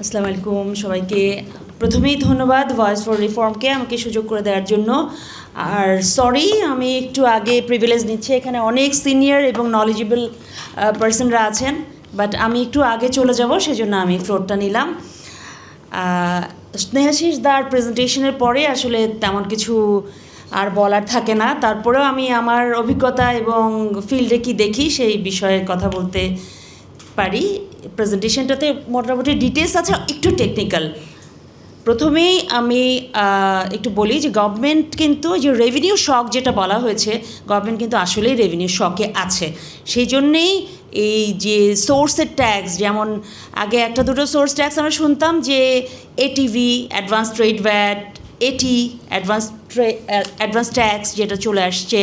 আসসালামু আলাইকুম সবাইকে। প্রথমেই ধন্যবাদ ভয়েস ফর রিফর্মকে আমাকে সুযোগ করে দেওয়ার জন্য। আর সরি, আমি একটু আগে প্রিভিলেজ নিচ্ছি, এখানে অনেক সিনিয়র এবং নলেজেবল পার্সনরা আছেন, বাট আমি একটু আগে চলে যাব, সেজন্য আমি ফ্লোরটা নিলাম। স্নেহাশিস দার প্রেজেন্টেশনের পরে আসলে তেমন কিছু আর বলার থাকে না, তারপরেও আমি আমার অভিজ্ঞতা এবং ফিল্ডে কি দেখি সেই বিষয়ে কথা বলতে পারি। প্রেজেন্টেশনটাতে মোটামুটি ডিটেলস আছে, একটু টেকনিক্যাল। প্রথমেই আমি একটু বলি যে গভর্নমেন্ট কিন্তু যে রেভিনিউ শক যেটা বলা হয়েছে, গভর্নমেন্ট কিন্তু আসলেই রেভিনিউ শকে আছে। সেই জন্যেই এই যে সোর্সের ট্যাক্স, যেমন আগে একটা দুটো সোর্স ট্যাক্স আমরা শুনতাম যে এটিভি অ্যাডভান্স ট্রেড ভ্যাট, এটি অ্যাডভান্স ট্যাক্স যেটা চলে আসছে,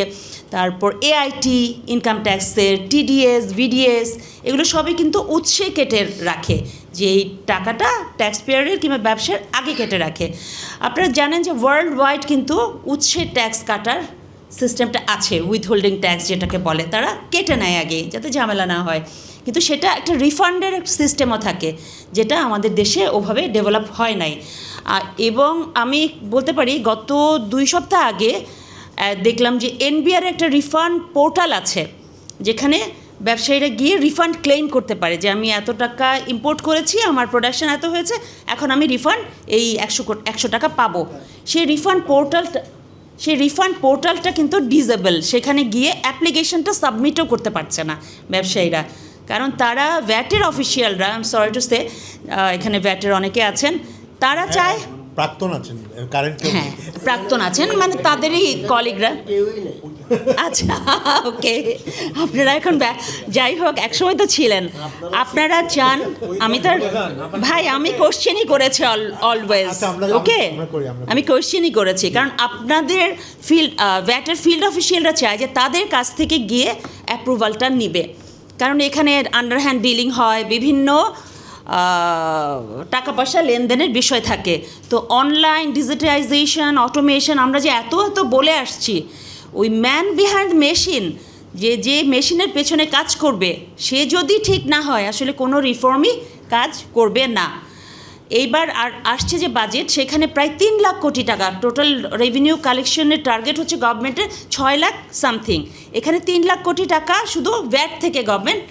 তারপর এআইটি ইনকাম ট্যাক্সের, টিডিএস, ভিডিএস, এগুলো সবই কিন্তু উৎসে কেটে রাখে, যে এই টাকাটা ট্যাক্স পেয়ারের কিংবা ব্যবসার আগে কেটে রাখে। আপনারা জানেন যে ওয়ার্ল্ড ওয়াইড কিন্তু উৎসে ট্যাক্স কাটার সিস্টেমটা আছে, উইথহোল্ডিং ট্যাক্স যেটাকে বলে, তারা কেটে নেয় আগে যাতে ঝামেলা না হয়। কিন্তু সেটা একটা রিফান্ডের সিস্টেমও থাকে, যেটা আমাদের দেশে ওভাবে ডেভেলপ হয় নাই। এবং আমি বলতে পারি গত 2 সপ্তাহ আগে দেখলাম যে এনবিআর একটা রিফান্ড পোর্টাল আছে, যেখানে ব্যবসায়ীরা গিয়ে রিফান্ড ক্লেম করতে পারে যে আমি এত টাকা ইম্পোর্ট করেছি, আমার প্রোডাকশন এত হয়েছে, এখন আমি রিফান্ড এই 100 টাকা পাবো। সেই রিফান্ড পোর্টালটা কিন্তু ডিজেবল, সেখানে গিয়ে অ্যাপ্লিকেশনটা সাবমিটও করতে পারছে না ব্যবসায়ীরা, কারণ তারা ভ্যাটের অফিসিয়ালরা, I am sorry to say, এখানে ভ্যাটের অনেকে আছেন, তারা চায় প্রাক্তন আছেন, কারেন্ট হ্যাঁ প্রাক্তন আছেন, মানে তাদেরই কলিগরা। আচ্ছা, ওকে, আপনারা এখন যাই হোক, একসময় তো ছিলেন। আপনারা চান, আমি তো ভাই আমি কোশ্চেনই করেছি অলওয়েজ, ওকে, আমি কোশ্চেনই করেছি, কারণ আপনাদের ভ্যাটের ফিল্ড অফিসিয়ালরা চায় যে তাদের কাছ থেকে গিয়ে অ্যাপ্রুভালটা নিবে, কারণ এখানে আন্ডারহ্যান্ড ডিলিং হয়, বিভিন্ন টাকা পয়সা লেনদেনের বিষয় থাকে। তো অনলাইন ডিজিটাইজেশন, অটোমেশন, আমরা যে এত বলে আসছি, ওই ম্যান বিহাইন্ড মেশিন, যে মেশিনের পেছনে কাজ করবে, সে যদি ঠিক না হয় আসলে কোনো রিফর্মই কাজ করবে না। এইবার আর আসছে যে বাজেট, সেখানে প্রায় 3 লাখ কোটি টাকা টোটাল রেভিনিউ কালেকশনের টার্গেট হচ্ছে গভর্নমেন্টের 6 লাখ সামথিং। এখানে 3 লাখ কোটি টাকা শুধু ভ্যাট থেকে গভর্নমেন্ট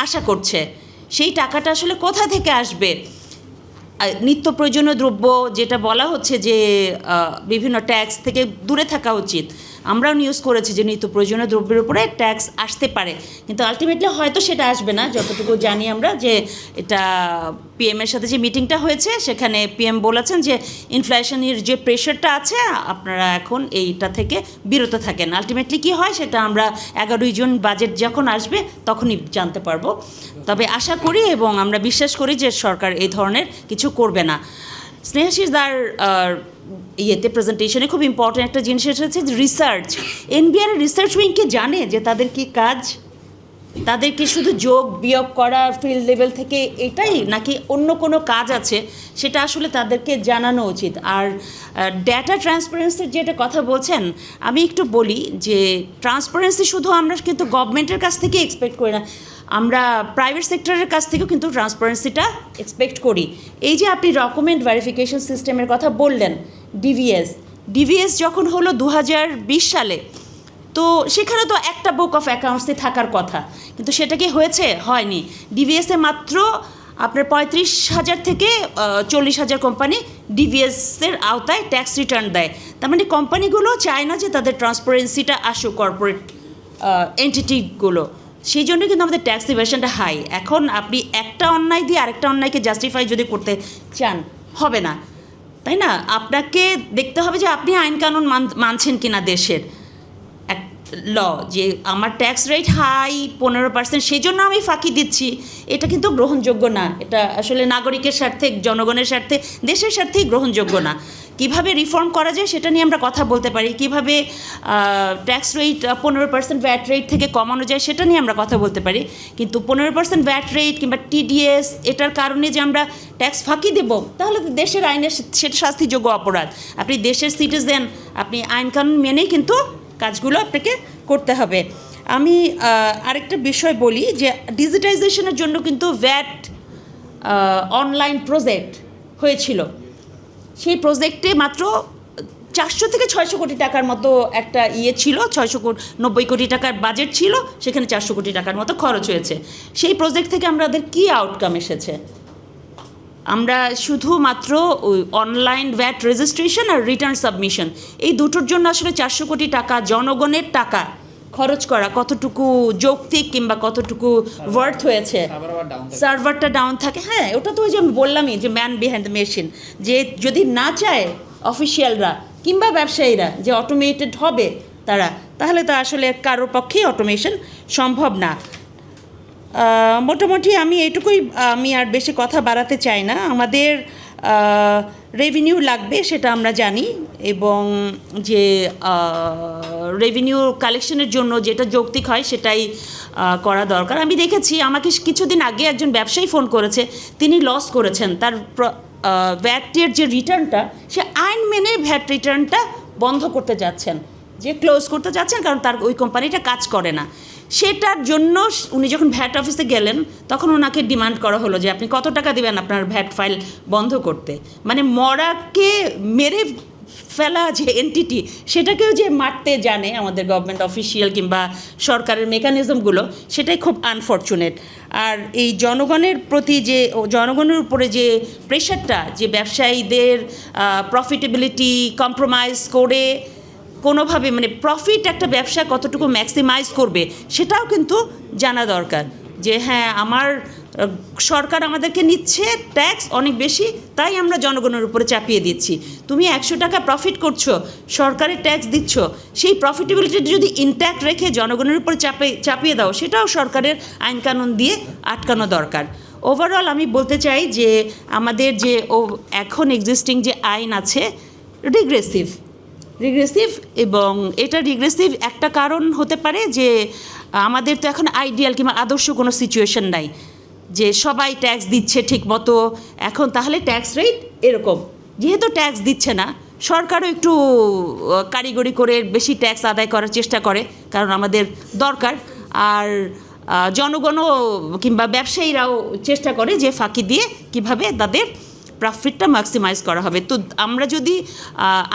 আশা করছে। সেই টাকাটা আসলে কোথা থেকে আসবে? নিত্য প্রয়োজনীয় দ্রব্য যেটা বলা হচ্ছে যে বিভিন্ন ট্যাক্স থেকে দূরে থাকা উচিত, আমরাও নিউজ করেছি যে নিত্য প্রয়োজনীয় দ্রব্যের উপরে ট্যাক্স আসতে পারে, কিন্তু আলটিমেটলি হয়তো সেটা আসবে না। যতটুকু জানি আমরা যে এটা পিএমের সাথে যে মিটিংটা হয়েছে, সেখানে পিএম বলেছেন যে ইনফ্লেশনের যে প্রেশারটা আছে, আপনারা এখন এইটা থেকে বিরত থাকেন। আলটিমেটলি কী হয় সেটা আমরা 11 জুন বাজেট যখন আসবে তখনই জানতে পারবো। তবে আশা করি এবং আমরা বিশ্বাস করি যে সরকার এই ধরনের কিছু করবে না। স্নেহাশিস দার প্রেজেন্টেশনে খুব ইম্পর্টেন্ট একটা জিনিস এসেছে, রিসার্চ। এনবিআর রিসার্চ উইংকে জানে যে তাদের কি কাজ, তাদেরকে শুধু যোগ বিয়োগ করা ফিল্ড লেভেল থেকে এটাই, নাকি অন্য কোনো কাজ আছে, সেটা আসলে তাদেরকে জানানো উচিত। আর ডেটা ট্রান্সপারেন্সির যেটা কথা বলছেন, আমি একটু বলি যে ট্রান্সপারেন্সি শুধু আমরা কিন্তু গভর্নমেন্টের কাছ থেকে এক্সপেক্ট করি না, আমরা প্রাইভেট সেক্টরের কাছ থেকেও কিন্তু ট্রান্সপারেন্সিটা এক্সপেক্ট করি। এই যে আপনি ডকুমেন্ট ভেরিফিকেশন সিস্টেমের কথা বললেন, ডিভিএস যখন হলো 2020 সালে, তো সেখানে তো একটা বুক অফ অ্যাকাউন্টসই থাকার কথা, কিন্তু সেটা কি হয়েছে? হয়নি। ডিভিএসে মাত্র আপনার 35,000 থেকে 40,000 কোম্পানি ডিভিএসের আওতায় ট্যাক্স রিটার্ন দেয়। তার মানে কোম্পানিগুলো চায় না যে তাদের ট্রান্সপারেন্সিটা আসুক কর্পোরেট এন্টিটিগুলো, সেই জন্য কিন্তু আমাদের ট্যাক্স ইভেশনটা হাই। এখন আপনি একটা অন্যায় দিয়ে আরেকটা অন্যায়কে জাস্টিফাই যদি করতে চান, হবে না, তাই না? আপনাকে দেখতে হবে যে আপনি আইন কানুন মানছেন কিনা দেশের ল, যে আমার ট্যাক্স রেট হাই 15%, সেই জন্য আমি ফাঁকি দিচ্ছি, এটা কিন্তু গ্রহণযোগ্য না। এটা আসলে নাগরিকের স্বার্থে, জনগণের স্বার্থে, দেশের স্বার্থেই গ্রহণযোগ্য না। কিভাবে রিফর্ম করা যায় সেটা নিয়ে আমরা কথা বলতে পারি, কিভাবে ট্যাক্স রেট 15% ভ্যাট রেট থেকে কমানো যায় সেটা নিয়ে আমরা কথা বলতে পারি, কিন্তু 15% ভ্যাট রেট কিংবা টিডিএস এটার কারণে যে আমরা ট্যাক্স ফাঁকি দেব, তাহলে তো দেশের আইনের সেটা শাস্তিযোগ্য অপরাধ। আপনি দেশের সিটিজেন, আপনি আইন কানুন মেনেই কিন্তু কাজগুলো আপনাকে করতে হবে। আমি আরেকটা বিষয় বলি যে ডিজিটাইজেশনের জন্য কিন্তু ভ্যাট অনলাইন প্রজেক্ট হয়েছিল, সেই প্রজেক্টে মাত্র 400 থেকে 600 কোটি টাকার মতো একটা ছিল, 690 কোটি টাকার বাজেট ছিল, সেখানে 400 কোটি টাকার মতো খরচ হয়েছে। সেই প্রজেক্ট থেকে আমাদের কী আউটকাম এসেছে? আমরা শুধুমাত্র ওই অনলাইন ভ্যাট রেজিস্ট্রেশন আর রিটার্ন সাবমিশন, এই দুটোর জন্য আসলে 400 কোটি টাকা জনগণের টাকা খরচ করা কতটুকু যৌক্তিক কিংবা কতটুকু ওয়ার্থ হয়েছে? সার্ভারটা ডাউন থাকে, হ্যাঁ, ওটা তো ওই যে আমি বললামই যে ম্যান বিহাইন্ড দ্য মেশিন, যে যদি না চায় অফিসিয়ালরা কিংবা ব্যবসায়ীরা যে অটোমেটেড হবে তারা, তাহলে তো আসলে কারোর পক্ষেই অটোমেশন সম্ভব না। মোটামুটি আমি এইটুকুই, আমি আর বেশি কথা বাড়াতে চাই না। আমাদের রেভিনিউ লাগবে সেটা আমরা জানি, এবং যে রেভিনিউ কালেকশনের জন্য যেটা যৌক্তিক হয় সেটাই করা দরকার। আমি দেখেছি, আমাকে কিছুদিন আগে একজন ব্যবসায়ী ফোন করেছে, তিনি লস করেছেন, তার ভ্যাটের যে রিটার্নটা, সে আইন মেনে ভ্যাট রিটার্নটা বন্ধ করতে যাচ্ছেন, যে ক্লোজ করতে যাচ্ছেন, কারণ তার ওই কোম্পানিটা কাজ করে না। সেটার জন্য উনি যখন ভ্যাট অফিসে গেলেন, তখন ওনাকে ডিমান্ড করা হলো যে আপনি কত টাকা দেবেন আপনার ভ্যাট ফাইল বন্ধ করতে। মানে মরাকে মেরে ফেলা যে এন্টিটি, সেটাকেও যে মারতে জানে আমাদের গভর্নমেন্ট অফিসিয়াল কিংবা সরকারের মেকানিজমগুলো, সেটাই খুব আনফর্চুনেট। আর এই জনগণের প্রতি যে জনগণের উপরে যে প্রেশারটা, যে ব্যবসায়ীদের প্রফিটেবিলিটি কম্প্রোমাইজ করে কোনোভাবে, মানে প্রফিট একটা ব্যবসা কতটুকু ম্যাক্সিমাইজ করবে সেটাও কিন্তু জানা দরকার। যে হ্যাঁ, আমার সরকার আমাদেরকে নিচ্ছে ট্যাক্স অনেক বেশি, তাই আমরা জনগণের উপরে চাপিয়ে দিচ্ছি। তুমি 100 টাকা প্রফিট করছো, সরকারের ট্যাক্স দিচ্ছ, সেই প্রফিটেবিলিটি যদি ইনট্যাক্ট রেখে জনগণের উপরে চাপিয়ে দাও, সেটাও সরকারের আইনকানুন দিয়ে আটকানো দরকার। ওভারঅল আমি বলতে চাই যে আমাদের যে এখন এক্সিস্টিং যে আইন আছে রিগ্রেসিভ, এবং এটা রিগ্রেসিভ একটা কারণ হতে পারে যে আমাদের তো এখন আইডিয়াল কিংবা আদর্শ কোনো সিচুয়েশন নাই যে সবাই ট্যাক্স দিচ্ছে ঠিক মতো। এখন তাহলে ট্যাক্স রেট এরকম, যেহেতু ট্যাক্স দিচ্ছে না, সরকারও একটু কারিগরি করে বেশি ট্যাক্স আদায় করার চেষ্টা করে, কারণ আমাদের দরকার। আর জনগণও কিংবা ব্যবসায়ীরাও চেষ্টা করে যে ফাঁকি দিয়ে কিভাবে তাদের প্রফিটটা ম্যাক্সিমাইজ করা হবে। তো আমরা যদি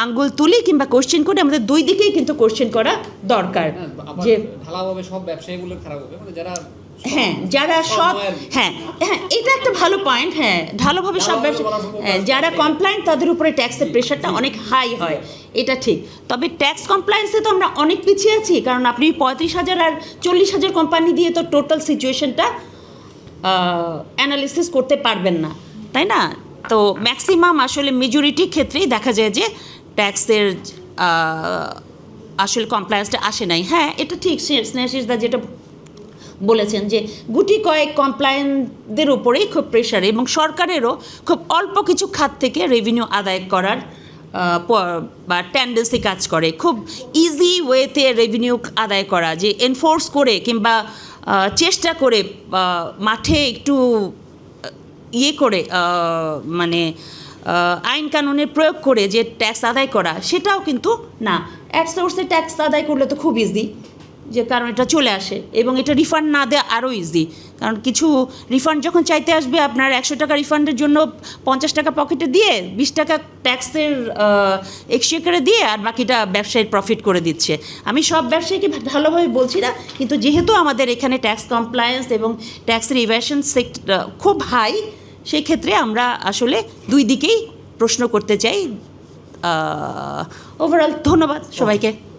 আঙ্গুল তুলি কিংবা কোশ্চেন করি, আমাদের দুই দিকেই কিন্তু কোশ্চেন করা দরকার। যে ঢালাওভাবে সব ব্যবসায়ীগুলো খারাপ হবে, মানে যারা যারা সব হ্যাঁ, এটা একটা ভালো পয়েন্ট। হ্যাঁ, ঢালোভাবে সব ব্যবসা, যারা কমপ্লায়েন্ট তাদের উপরে ট্যাক্সের প্রেশারটা অনেক হাই হয়, এটা ঠিক। তবে ট্যাক্স কমপ্লায়েন্সে তো আমরা অনেক পিছিয়ে আছি, কারণ আপনি 35,000 আর 40,000 কোম্পানি দিয়ে তো টোটাল সিচুয়েশনটা অ্যানালিসিস করতে পারবেন না, তাই না? তো ম্যাক্সিমাম আসলে মেজরিটি ক্ষেত্রেই দেখা যায় যে ট্যাক্সের আসলে কমপ্লায়েন্সটা আসে নাই। হ্যাঁ, এটা ঠিক, স্নেহাশিসদা যেটা বলেছেন যে গুটি কয়েক কমপ্লায়েন্সদের উপরেই খুব প্রেশার, এবং সরকারেরও খুব অল্প কিছু খাত থেকে রেভিনিউ আদায় করার বা টেন্ডেন্সি কাজ করে, খুব ইজি ওয়েতে রেভিনিউ আদায় করা, যে এনফোর্স করে কিংবা চেষ্টা করে মাঠে একটু করে মানে আইন কানুনের প্রয়োগ করে যে ট্যাক্স আদায় করা, সেটাও কিন্তু না। এক সোর্সে ট্যাক্স আদায় করলে তো খুব ইজি, যে কারণ এটা চলে আসে, এবং এটা রিফান্ড না দেওয়া আরও ইজি, কারণ কিছু রিফান্ড যখন চাইতে আসবে, আপনার 100 টাকা রিফান্ডের জন্য 50 টাকা পকেটে দিয়ে 20 টাকা ট্যাক্সের এক্সচেকারে দিয়ে আর বাকিটা ব্যবসায়ীর প্রফিট করে দিচ্ছে। আমি সব ব্যবসায়ীকে ভালোভাবে বলছি না, কিন্তু যেহেতু আমাদের এখানে ট্যাক্স কমপ্লায়েন্স এবং ট্যাক্সের ইভ্যাশন খুব হাই, সেই ক্ষেত্রে আমরা আসলে দুই দিকেই প্রশ্ন করতে চাই। ওভারঅল ধন্যবাদ সবাইকে।